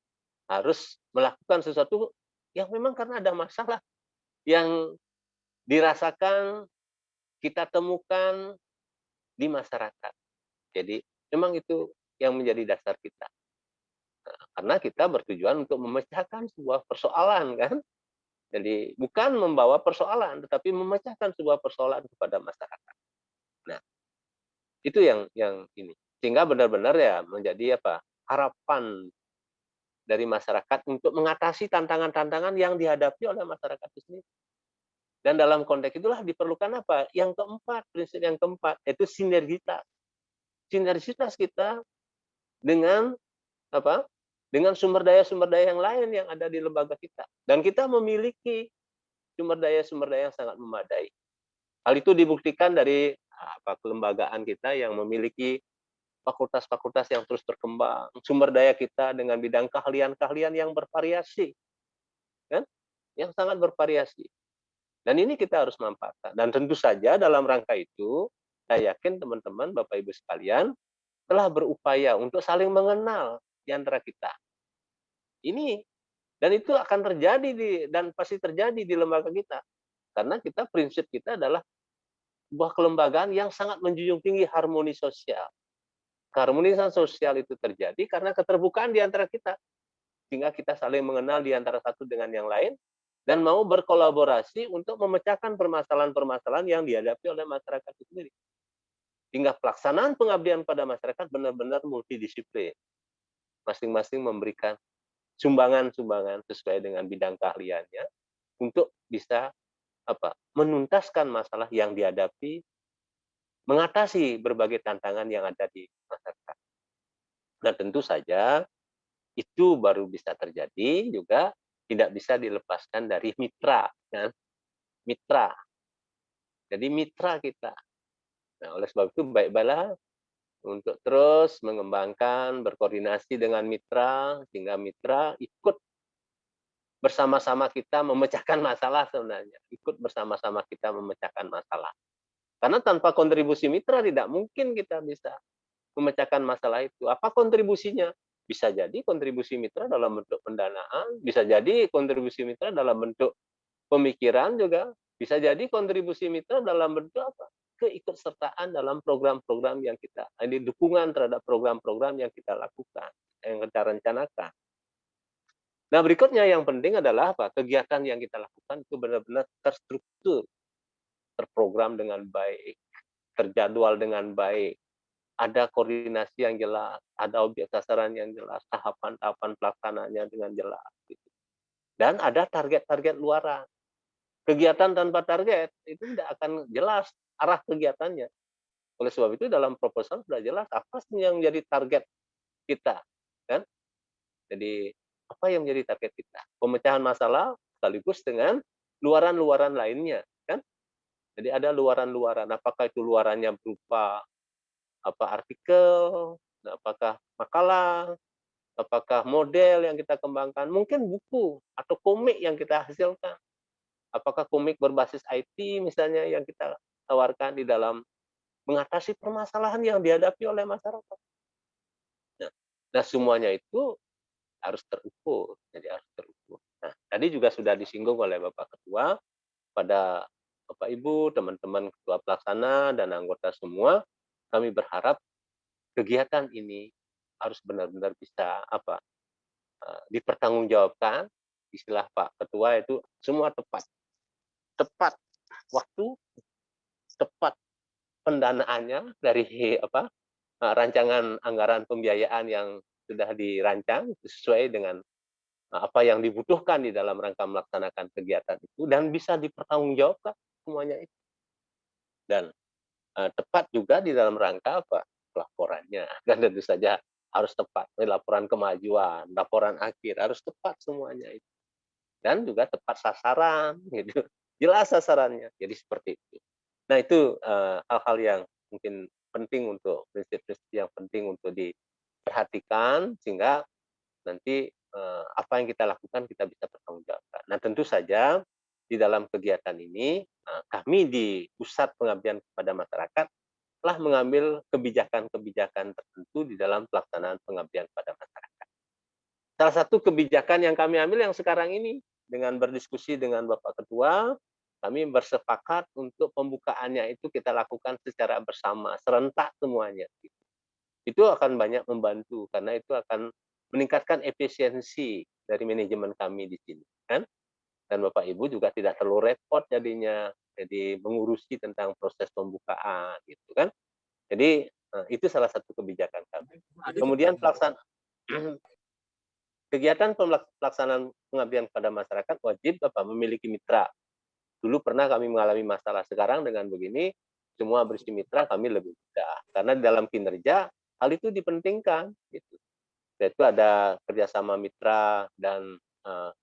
Speaker 2: harus melakukan sesuatu yang memang karena ada masalah yang dirasakan, kita temukan di masyarakat. Jadi memang itu yang menjadi dasar kita. Nah, karena kita bertujuan untuk memecahkan sebuah persoalan, kan? Jadi bukan membawa persoalan, tetapi memecahkan sebuah persoalan kepada masyarakat. Nah, itu yang ini. Sehingga benar-benar ya menjadi harapan dari masyarakat untuk mengatasi tantangan-tantangan yang dihadapi oleh masyarakat itu sendiri. Dan dalam konteks itulah diperlukan apa? Yang keempat, prinsip yang keempat, yaitu sinergitas. Sinergitas kita dengan dengan sumber daya yang lain yang ada di lembaga kita. Dan kita memiliki sumber daya yang sangat memadai. Hal itu dibuktikan dari kelembagaan kita yang memiliki fakultas-fakultas yang terus berkembang, sumber daya kita dengan bidang keahlian-keahlian yang bervariasi, kan? Yang sangat bervariasi. Dan ini kita harus manfaatkan. Dan tentu saja dalam rangka itu, saya yakin teman-teman, Bapak Ibu sekalian, telah berupaya untuk saling mengenal di antara kita. Ini dan itu akan terjadi dan pasti terjadi di lembaga kita. Karena prinsip kita adalah sebuah kelembagaan yang sangat menjunjung tinggi harmoni sosial. Keharmonisan sosial itu terjadi karena keterbukaan di antara kita. Sehingga kita saling mengenal di antara satu dengan yang lain dan mau berkolaborasi untuk memecahkan permasalahan-permasalahan yang dihadapi oleh masyarakat itu sendiri. Hingga pelaksanaan pengabdian pada masyarakat benar-benar multidisiplin. Masing-masing memberikan sumbangan-sumbangan sesuai dengan bidang keahliannya untuk bisa menuntaskan masalah yang dihadapi, mengatasi berbagai tantangan yang ada di masyarakat. Dan tentu saja itu baru bisa terjadi juga tidak bisa dilepaskan dari mitra, kan? Mitra. Jadi mitra kita. Nah, oleh sebab itu baik-baiklah untuk terus mengembangkan, berkoordinasi dengan mitra, sehingga mitra ikut bersama-sama kita memecahkan masalah sebenarnya. Ikut bersama-sama kita memecahkan masalah. Karena tanpa kontribusi mitra tidak mungkin kita bisa memecahkan masalah itu. Apa kontribusinya? Bisa jadi kontribusi mitra dalam bentuk pendanaan, bisa jadi kontribusi mitra dalam bentuk pemikiran juga, bisa jadi kontribusi mitra dalam bentuk keikutsertaan dalam program-program yang kita, ini dukungan terhadap program-program yang kita lakukan, yang kita rencanakan. Nah, berikutnya yang penting adalah kegiatan yang kita lakukan itu benar-benar terstruktur, terprogram dengan baik, terjadwal dengan baik, ada koordinasi yang jelas, ada objek sasaran yang jelas, tahapan-tahapan pelaksanaannya dengan jelas. Dan ada target-target luaran. Kegiatan tanpa target itu tidak akan jelas arah kegiatannya. Oleh sebab itu dalam proposal sudah jelas apa yang menjadi target kita, kan? Jadi apa yang menjadi target kita? Pemecahan masalah sekaligus dengan luaran-luaran lainnya, kan? Jadi ada luaran-luaran. Apakah itu luarannya berupa artikel, apakah makalah, apakah model yang kita kembangkan, mungkin buku atau komik yang kita hasilkan. Apakah komik berbasis IT misalnya yang kita tawarkan di dalam mengatasi permasalahan yang dihadapi oleh masyarakat. Nah, semuanya itu harus terukur. Jadi harus terukur. Nah, tadi juga sudah disinggung oleh Bapak Ketua pada Bapak Ibu, teman-teman Ketua Pelaksana dan anggota semua, kami berharap kegiatan ini harus benar-benar bisa dipertanggungjawabkan. Istilah Pak Ketua itu semua tepat waktu, tepat pendanaannya dari rancangan anggaran pembiayaan yang sudah dirancang sesuai dengan apa yang dibutuhkan di dalam rangka melaksanakan kegiatan itu dan bisa dipertanggungjawabkan semuanya itu. Dan tepat juga di dalam rangka apa? Pelaporannya. Dan tentu saja harus tepat. Laporan kemajuan, laporan akhir harus tepat semuanya itu. Dan juga tepat sasaran gitu. Jelas sasarannya. Jadi seperti itu. Nah, itu hal-hal yang mungkin penting untuk prinsip-prinsip yang penting untuk diperhatikan sehingga nanti apa yang kita lakukan kita bisa pertanggungjawabkan. Nah, tentu saja di dalam kegiatan ini kami di Pusat Pengabdian kepada Masyarakat telah mengambil kebijakan-kebijakan tertentu di dalam pelaksanaan pengabdian pada masyarakat. Salah satu kebijakan yang kami ambil yang sekarang ini dengan berdiskusi dengan Bapak Ketua, kami bersepakat untuk pembukaannya itu kita lakukan secara bersama, serentak semuanya. Itu akan banyak membantu karena itu akan meningkatkan efisiensi dari manajemen kami di sini, kan? Dan Bapak Ibu juga tidak terlalu repot jadinya, jadi mengurusi tentang proses pembukaan, gitu kan? Jadi itu salah satu kebijakan kami. Kemudian kegiatan pelaksanaan pengabdian kepada masyarakat wajib memiliki mitra. Dulu pernah kami mengalami masalah, sekarang dengan begini semua berisi mitra kami lebih mudah karena dalam kinerja hal itu dipentingkan, gitu. Yaitu ada kerjasama mitra dan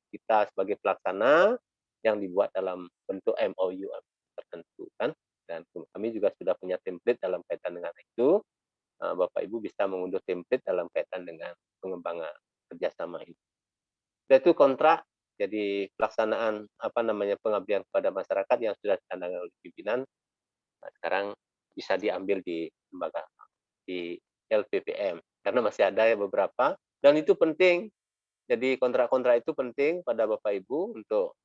Speaker 2: kita sebagai pelaksana yang dibuat dalam bentuk MOU tertentu kan, dan kami juga sudah punya template dalam kaitan dengan itu. Bapak Ibu bisa mengunduh template dalam kaitan dengan pengembangan kerjasama itu. Yaitu kontrak, jadi pelaksanaan pengabdian kepada masyarakat yang sudah ditandangkan oleh pimpinan, sekarang bisa diambil di lembaga di LPPM karena masih ada beberapa dan itu penting. Jadi kontrak-kontrak itu penting pada Bapak Ibu untuk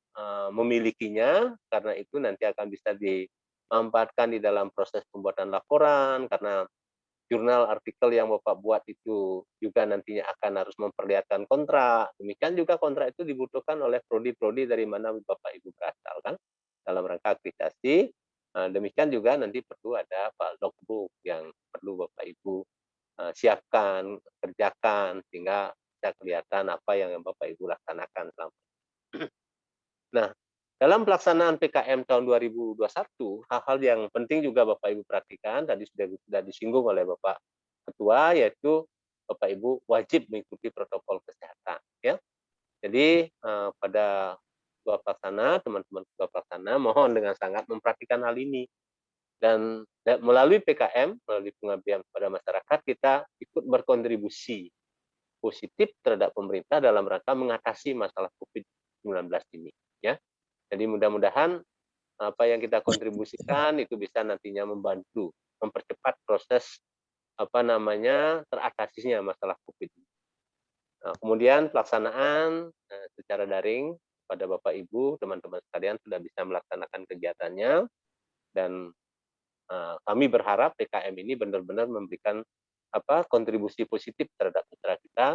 Speaker 2: memilikinya karena itu nanti akan bisa dimanfaatkan di dalam proses pembuatan laporan karena jurnal artikel yang Bapak buat itu juga nantinya akan harus memperlihatkan kontrak. Demikian juga kontrak itu dibutuhkan oleh prodi-prodi dari mana Bapak Ibu berasal kan dalam rangka akreditasi. Demikian juga nanti perlu ada logbook yang perlu Bapak Ibu siapkan, kerjakan sehingga bisa kelihatan apa yang Bapak Ibu laksanakan selama. Nah, dalam pelaksanaan PKM tahun 2021, hal-hal yang penting juga Bapak Ibu perhatikan tadi sudah disinggung oleh Bapak Ketua, yaitu Bapak Ibu wajib mengikuti protokol kesehatan, ya. Jadi pada ketua pelaksana, teman-teman ketua pelaksana, mohon dengan sangat memperhatikan hal ini. Dan melalui PKM, melalui pengabdian kepada masyarakat, kita ikut berkontribusi positif terhadap pemerintah dalam rangka mengatasi masalah COVID-19 ini. Ya, jadi mudah-mudahan apa yang kita kontribusikan itu bisa nantinya membantu mempercepat proses teratasinya masalah COVID. Nah, kemudian pelaksanaan secara daring pada Bapak Ibu, teman-teman sekalian sudah bisa melaksanakan kegiatannya dan kami berharap PKM ini benar-benar memberikan kontribusi positif terhadap mitra kita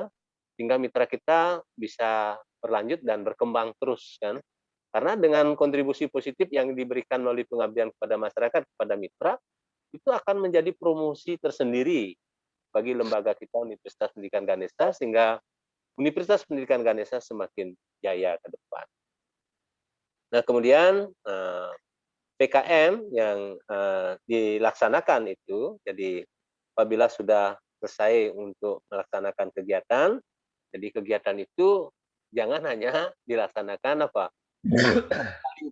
Speaker 2: sehingga mitra kita bisa berlanjut dan berkembang terus kan. Karena dengan kontribusi positif yang diberikan melalui pengabdian kepada masyarakat kepada mitra itu akan menjadi promosi tersendiri bagi lembaga kita Universitas Pendidikan Ganesha sehingga Universitas Pendidikan Ganesha semakin jaya ke depan. Nah, kemudian PKM yang dilaksanakan itu, jadi apabila sudah selesai untuk melaksanakan kegiatan, jadi kegiatan itu jangan hanya dilaksanakan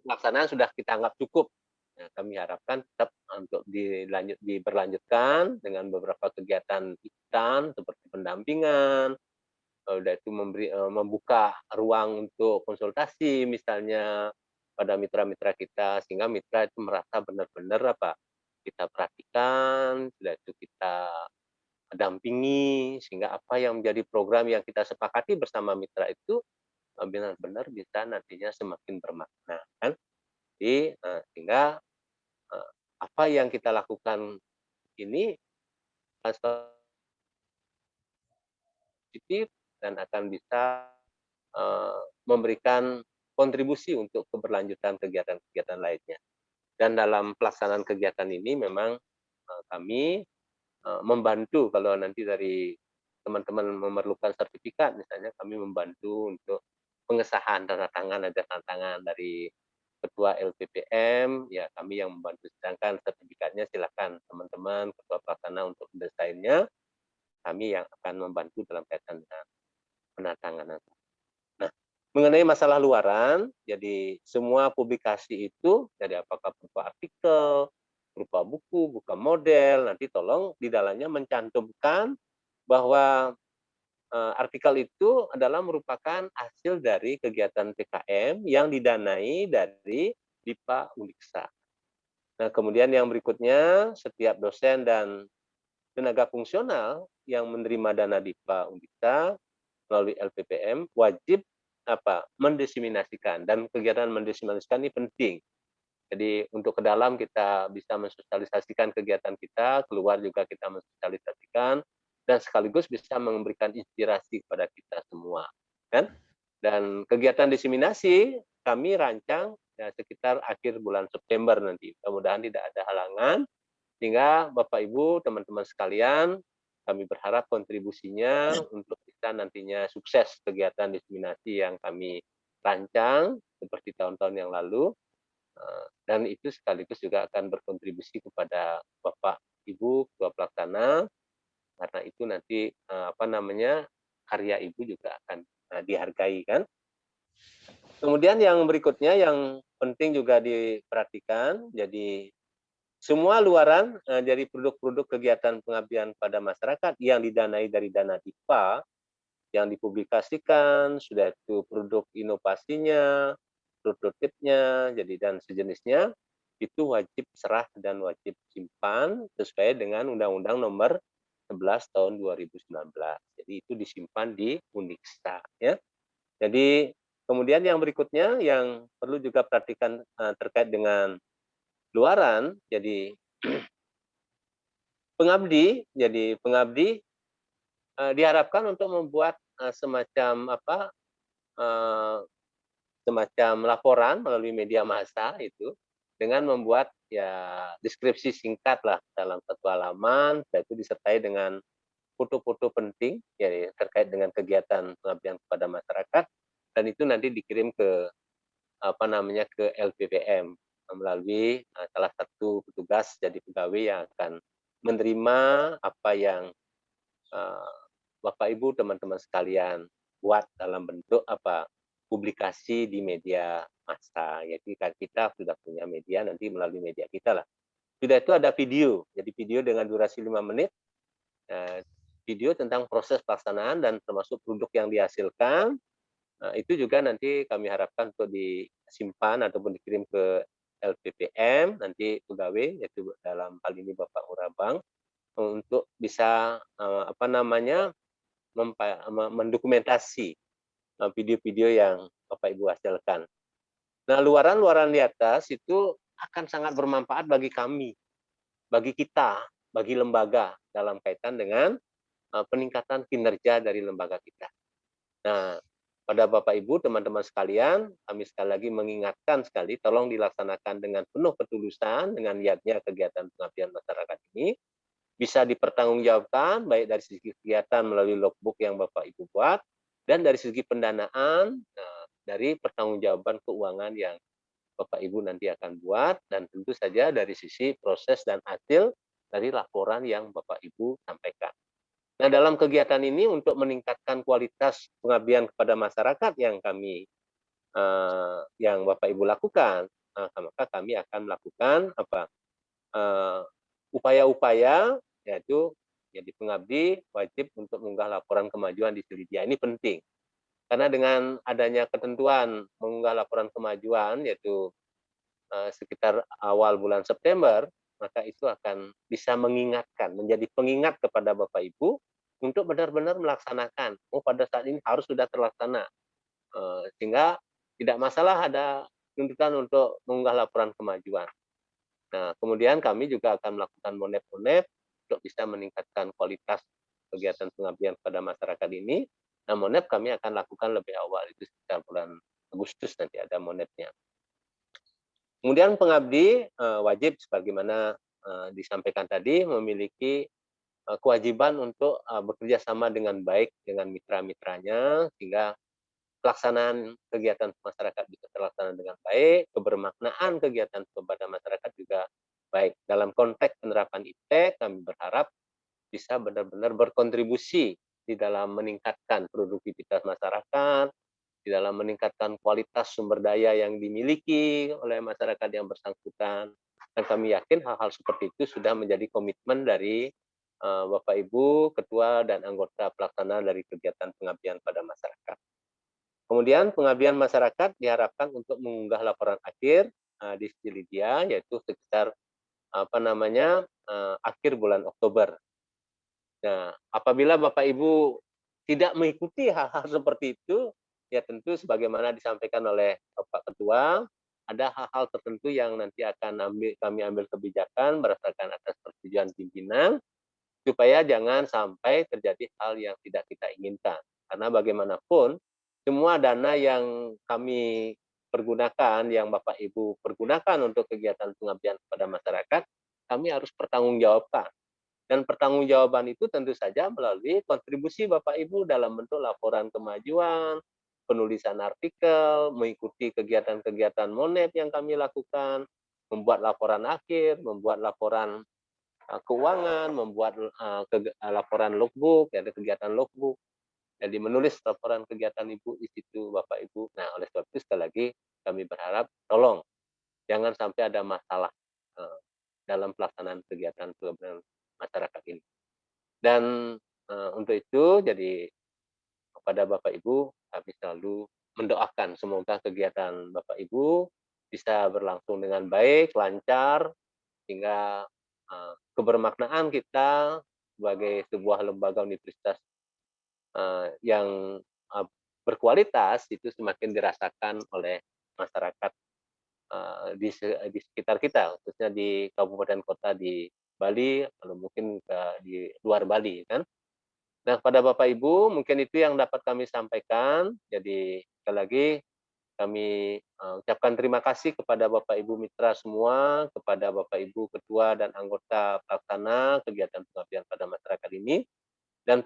Speaker 2: pelaksanaan sudah kita anggap cukup. Nah, kami harapkan tetap untuk diberlanjutkan dengan beberapa kegiatan ikutan seperti pendampingan, udah itu membuka ruang untuk konsultasi misalnya pada mitra-mitra kita sehingga mitra itu merasa benar-benar kita perhatikan, sudah itu kita dampingi sehingga apa yang menjadi program yang kita sepakati bersama mitra itu benar-benar bisa nantinya semakin bermakna kan. Jadi sehingga apa yang kita lakukan ini positif dan akan bisa memberikan kontribusi untuk keberlanjutan kegiatan-kegiatan lainnya. Dan dalam pelaksanaan kegiatan ini memang kami membantu kalau nanti dari teman-teman memerlukan sertifikat, misalnya kami membantu untuk pengesahan tanda tangan, ada tanda tangan dari ketua LPPM, ya kami yang membantu. Sedangkan sertifikatnya silakan teman-teman ketua pelaksana untuk mendesainnya, kami yang akan membantu dalam kaitan dengan penandatanganan. Nah, mengenai masalah luaran, jadi semua publikasi itu, jadi apakah berupa artikel, berupa buku, buka model, nanti tolong di dalamnya mencantumkan bahwa artikel itu adalah merupakan hasil dari kegiatan PKM yang didanai dari DIPA Uniksa. Nah, kemudian yang berikutnya, setiap dosen dan tenaga fungsional yang menerima dana DIPA Uniksa melalui LPPM wajib mendiseminasikan, dan kegiatan mendiseminasikan ini penting. Jadi untuk ke dalam kita bisa mensosialisasikan kegiatan kita, keluar juga kita mensosialisasikan, dan sekaligus bisa memberikan inspirasi kepada kita semua, kan? Dan kegiatan diseminasi kami rancang ya sekitar akhir bulan September nanti. Mudah-mudahan tidak ada halangan, sehingga Bapak Ibu, teman-teman sekalian, kami berharap kontribusinya untuk bisa nantinya sukses kegiatan diseminasi yang kami rancang seperti tahun-tahun yang lalu, dan itu sekaligus juga akan berkontribusi kepada Bapak Ibu ketua pelaksana, karena itu nanti karya Ibu juga akan dihargai, kan. Kemudian yang berikutnya yang penting juga diperhatikan, jadi semua luaran dari produk-produk kegiatan pengabdian pada masyarakat yang didanai dari dana DIPA, yang dipublikasikan, sudah itu produk inovasinya, prototipnya, jadi dan sejenisnya, itu wajib serah dan wajib simpan sesuai dengan Undang-Undang Nomor 11 Tahun 2019. Jadi itu disimpan di Uniksa, ya. Jadi kemudian yang berikutnya yang perlu juga perhatikan terkait dengan luaran, jadi pengabdi diharapkan untuk membuat semacam laporan melalui media massa itu dengan membuat ya deskripsi singkat lah dalam satu halaman, yaitu disertai dengan foto-foto penting ya terkait dengan kegiatan pengabdian kepada masyarakat, dan itu nanti dikirim ke ke LPPM melalui salah satu petugas jadi pegawai yang akan menerima apa yang Bapak Ibu teman-teman sekalian buat dalam bentuk publikasi di media massa. Jadi kita sudah punya media, nanti melalui media kita lah. Sudah itu ada video, jadi video dengan durasi 5 menit, video tentang proses pelaksanaan dan termasuk produk yang dihasilkan. Itu juga nanti kami harapkan untuk disimpan ataupun dikirim ke LPPM, nanti pegawai, yaitu dalam hal ini Bapak Urabang, untuk bisa mendokumentasi video-video yang Bapak Ibu hasilkan. Nah, luaran-luaran di atas itu akan sangat bermanfaat bagi kami, bagi kita, bagi lembaga dalam kaitan dengan peningkatan kinerja dari lembaga kita. Nah, pada Bapak Ibu, teman-teman sekalian, kami sekali lagi mengingatkan sekali, tolong dilaksanakan dengan penuh ketulusan, dengan niatnya kegiatan pengabdian masyarakat ini, bisa dipertanggungjawabkan, baik dari segi kegiatan melalui logbook yang Bapak Ibu buat, dan dari segi pendanaan, dari pertanggungjawaban keuangan yang Bapak Ibu nanti akan buat, dan tentu saja dari sisi proses dan hasil dari laporan yang Bapak Ibu sampaikan. Nah, dalam kegiatan ini untuk meningkatkan kualitas pengabdian kepada masyarakat yang yang Bapak Ibu lakukan, maka kami akan melakukan upaya-upaya, yaitu jadi pengabdi wajib untuk mengunggah laporan kemajuan di Silidia. Ini penting karena dengan adanya ketentuan mengunggah laporan kemajuan, yaitu sekitar awal bulan September, maka itu akan bisa mengingatkan, menjadi pengingat kepada Bapak Ibu untuk benar-benar melaksanakan. Pada saat ini harus sudah terlaksana, sehingga tidak masalah ada tuntutan untuk mengunggah laporan kemajuan. Nah, kemudian kami juga akan melakukan monep-monep untuk bisa meningkatkan kualitas kegiatan pengabdian pada masyarakat ini. Nah, monep kami akan lakukan lebih awal, itu sekitar bulan Agustus nanti ada monepnya. Kemudian pengabdi wajib sebagaimana disampaikan tadi memiliki kewajiban untuk bekerja sama dengan baik dengan mitra-mitranya sehingga pelaksanaan kegiatan masyarakat bisa terlaksana dengan baik, kebermaknaan kegiatan kepada masyarakat juga baik. Dalam konteks penerapan IPTEK, kami berharap bisa benar-benar berkontribusi di dalam meningkatkan produktivitas masyarakat, di dalam meningkatkan kualitas sumber daya yang dimiliki oleh masyarakat yang bersangkutan. Dan kami yakin hal-hal seperti itu sudah menjadi komitmen dari Bapak Ibu, Ketua dan anggota pelaksana dari kegiatan pengabdian pada masyarakat. Kemudian pengabdian masyarakat diharapkan untuk mengunggah laporan akhir di Lydia, yaitu sekitar akhir bulan Oktober. Nah, apabila Bapak Ibu tidak mengikuti hal-hal seperti itu, ya tentu sebagaimana disampaikan oleh Bapak Ketua, ada hal-hal tertentu yang nanti akan kami ambil kebijakan berdasarkan atas persetujuan pimpinan, supaya jangan sampai terjadi hal yang tidak kita inginkan. Karena bagaimanapun, semua dana yang kami pergunakan, yang Bapak Ibu pergunakan untuk kegiatan pengabdian kepada masyarakat, kami harus pertanggungjawabkan. Dan pertanggungjawaban itu tentu saja melalui kontribusi Bapak Ibu dalam bentuk laporan kemajuan, penulisan artikel, mengikuti kegiatan-kegiatan monet yang kami lakukan, membuat laporan akhir, membuat laporan keuangan, membuat laporan logbook, ada kegiatan logbook. Jadi menulis laporan kegiatan Ibu di situ, Bapak Ibu. Nah, oleh sebab itu sekali lagi kami berharap tolong jangan sampai ada masalah dalam pelaksanaan kegiatan pengabdian masyarakat ini. Dan untuk itu, jadi kepada Bapak Ibu, kami selalu mendoakan semoga kegiatan Bapak Ibu bisa berlangsung dengan baik, lancar, sehingga kebermaknaan kita sebagai sebuah lembaga universitas yang berkualitas itu semakin dirasakan oleh masyarakat di sekitar kita, khususnya di kabupaten kota di Bali, atau mungkin di luar Bali, kan. Nah, kepada Bapak Ibu, mungkin itu yang dapat kami sampaikan. Jadi sekali lagi kami ucapkan terima kasih kepada Bapak Ibu mitra semua, kepada Bapak Ibu Ketua dan anggota pelaksana kegiatan pengabdian pada masyarakat ini, dan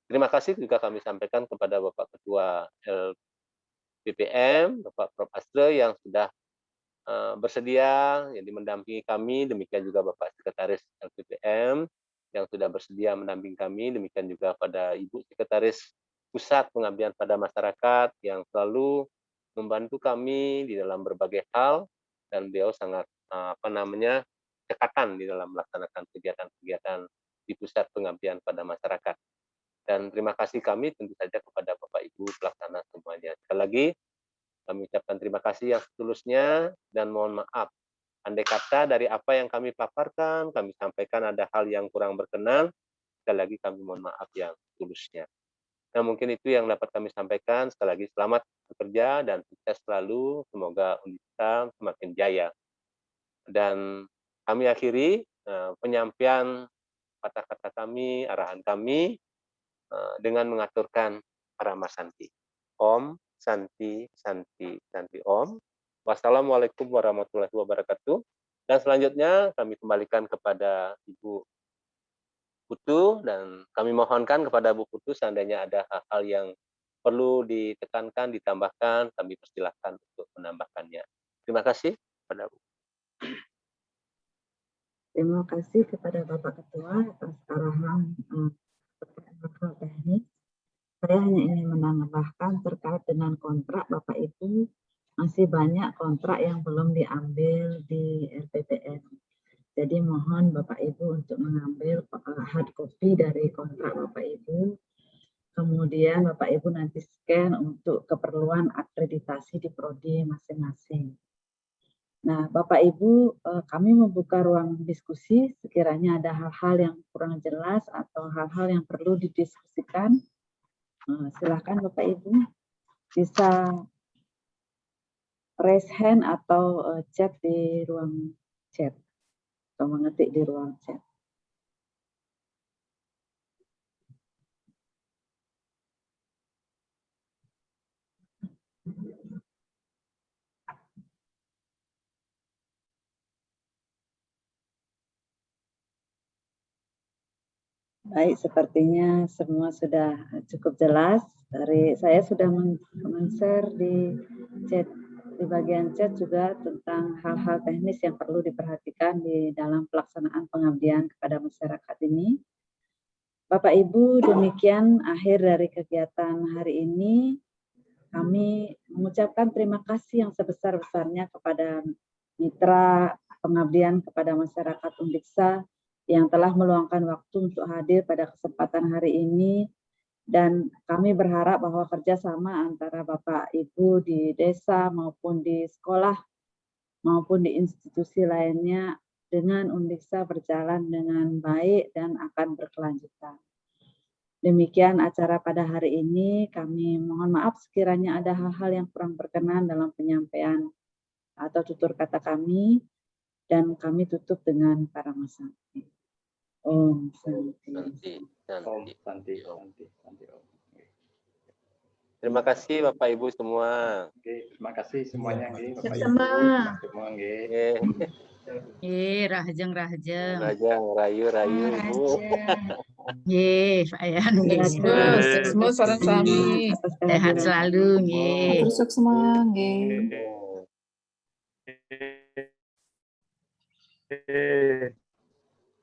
Speaker 2: terima kasih juga kami sampaikan kepada Bapak Ketua LPPM, Bapak Prof. Astre yang sudah bersedia jadi mendampingi kami, demikian juga Bapak Sekretaris LPPM yang sudah bersedia mendampingi kami, demikian juga pada Ibu Sekretaris Pusat Pengabdian pada Masyarakat yang selalu membantu kami di dalam berbagai hal, dan beliau sangat cekatan di dalam melaksanakan kegiatan-kegiatan di Pusat Pengabdian pada Masyarakat. Dan terima kasih kami tentu saja kepada Bapak Ibu pelaksana semuanya. Sekali lagi kami ucapkan terima kasih yang setulusnya dan mohon maaf andai kata dari apa yang kami paparkan, kami sampaikan ada hal yang kurang berkenan, sekali lagi kami mohon maaf yang setulusnya. Nah, mungkin itu yang dapat kami sampaikan. Sekali lagi selamat bekerja dan sukses selalu. Semoga Unisba semakin jaya. Dan kami akhiri penyampaian kata-kata kami, arahan kami dengan mengaturkan Parama Santi. Om Santi Santi Santi Om. Wassalamualaikum warahmatullahi wabarakatuh. Dan selanjutnya kami kembalikan kepada Ibu Putu, dan kami mohonkan kepada Bu Putu seandainya ada hal-hal yang perlu ditekankan, ditambahkan, kami persilahkan untuk menambahkannya. Terima kasih kepada Bu.
Speaker 5: Terima kasih kepada Bapak Ketua atas arahan hal teknis. Saya hanya ingin menambahkan terkait dengan kontrak Bapak Ibu, masih banyak kontrak yang belum diambil di LPPM. Jadi mohon Bapak Ibu untuk mengambil hard copy dari kontrak Bapak Ibu. Kemudian Bapak Ibu nanti scan untuk keperluan akreditasi di prodi masing-masing. Nah, Bapak Ibu, kami membuka ruang diskusi sekiranya ada hal-hal yang kurang jelas atau hal-hal yang perlu didiskusikan. Silakan Bapak Ibu bisa raise hand atau chat di ruang chat atau mengetik di ruang chat. Baik, sepertinya semua sudah cukup jelas. Saya sudah men-share di chat, di bagian chat juga tentang hal-hal teknis yang perlu diperhatikan di dalam pelaksanaan pengabdian kepada masyarakat ini. Bapak Ibu, demikian akhir dari kegiatan hari ini. Kami mengucapkan terima kasih yang sebesar-besarnya kepada mitra pengabdian kepada masyarakat Undiksa yang telah meluangkan waktu untuk hadir pada kesempatan hari ini, dan kami berharap bahwa kerjasama antara Bapak Ibu di desa maupun di sekolah maupun di institusi lainnya dengan Undiksa berjalan dengan baik dan akan berkelanjutan. Demikian acara pada hari ini. Kami mohon maaf sekiranya ada hal-hal yang kurang berkenan dalam penyampaian atau tutur kata kami, dan kami tutup dengan parama santi. Om Santi.
Speaker 2: Santi,
Speaker 6: Om
Speaker 2: santi.
Speaker 6: Santi, Santi Om.
Speaker 2: Terima kasih Bapak Ibu semua.
Speaker 6: Oke, terima kasih semuanya nggih, Bapak Ibu.
Speaker 7: Sama.
Speaker 6: Semua nggih.
Speaker 7: Rahajeng.
Speaker 2: Rajang, rayu Ibu.
Speaker 7: Pak Yan.
Speaker 5: Semua
Speaker 7: sareng sami. Sehat selalu, nggih.
Speaker 8: Terus semua, nggih.
Speaker 1: Eh,